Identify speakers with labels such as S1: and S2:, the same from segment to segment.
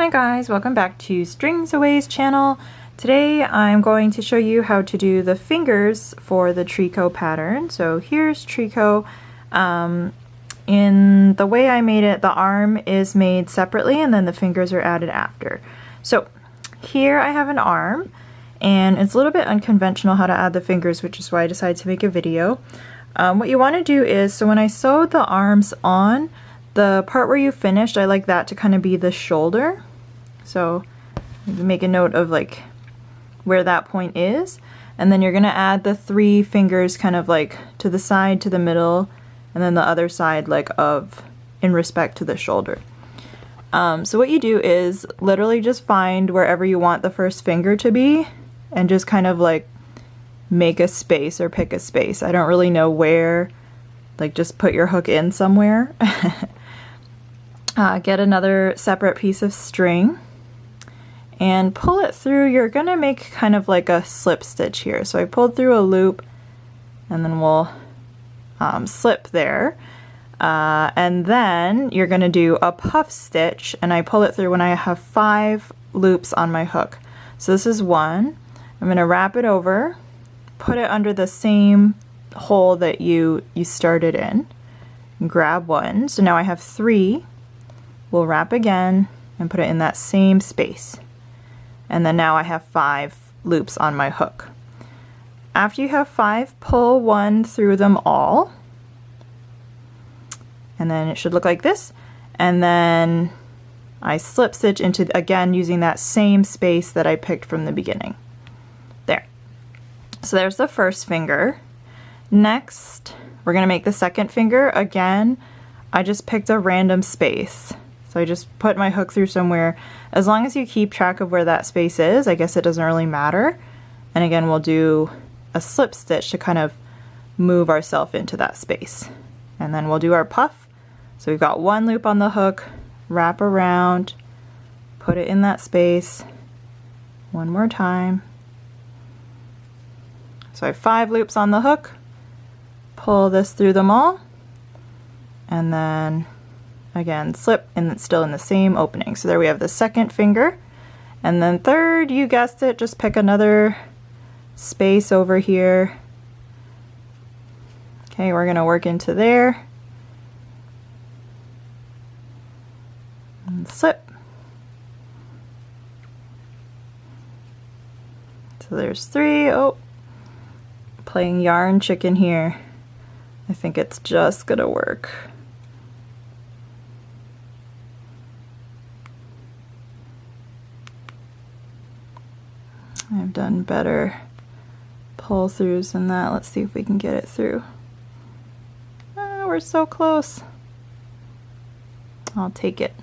S1: Hi guys, welcome back to StringsAway's channel. Today I'm going to show you how to do the fingers for the Treecko pattern. So here's Treecko. In the way I made it, the arm is made separately and then the fingers are added after. So here I have an arm, and it's a little bit unconventional how to add the fingers, which is why I decided to make a video. What you want to do is, so when I sewed the arms on, the part where you finished, I like that to kind of be the shoulder. So make a note of like where that point is, and then you're going to add the 3 fingers kind of like to the side, to the middle, and then the other side like of in respect to the shoulder. So what you do is literally just find wherever you want the first finger to be and just kind of like make a space or pick a space. I don't really know where, like just put your hook in somewhere. Get another separate piece of string and pull it through. You're gonna make kind of like a slip stitch here. So I pulled through a loop and then we'll slip there. And then you're gonna do a puff stitch, and I pull it through when I have 5 loops on my hook. So this is 1. I'm gonna wrap it over, put it under the same hole that you started in, and grab 1. So now I have 3. We'll wrap again and put it in that same space. And then now I have 5 loops on my hook. After you have 5, pull 1 through them all. And then it should look like this. And then I slip stitch into, again, using that same space that I picked from the beginning. There. So there's the first finger. Next, we're gonna make the second finger. Again, I just picked a random space. So I just put my hook through somewhere. As long as you keep track of where that space is, I guess it doesn't really matter. And again, we'll do a slip stitch to kind of move ourselves into that space. And then we'll do our puff. So we've got 1 loop on the hook, wrap around, put it in that space. 1 more time. So I have 5 loops on the hook, pull this through them all, and then again slip, and it's still in the same opening. So there we have the second finger. And then third, you guessed it, just pick another space over here. Okay, we're gonna work into there. And slip. So there's 3. Oh, playing yarn chicken here. I think it's just gonna work. I've done better pull throughs than that. Let's see if we can get it through. Oh, we're so close. I'll take it.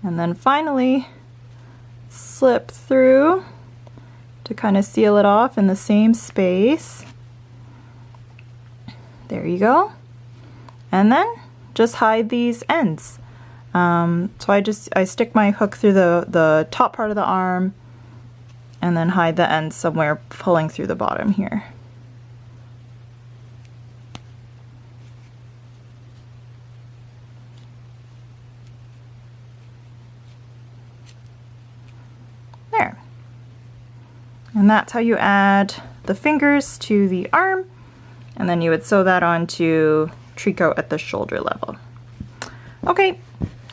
S1: And then finally slip through to kind of seal it off in the same space. There you go. And then just hide these ends. So I stick my hook through the top part of the arm and then hide the ends somewhere pulling through the bottom here. There. And that's how you add the fingers to the arm, and then you would sew that onto Treecko at the shoulder level. Okay,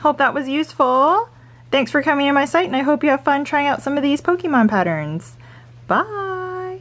S1: hope that was useful. Thanks for coming to my site, and I hope you have fun trying out some of these Pokemon patterns. Bye!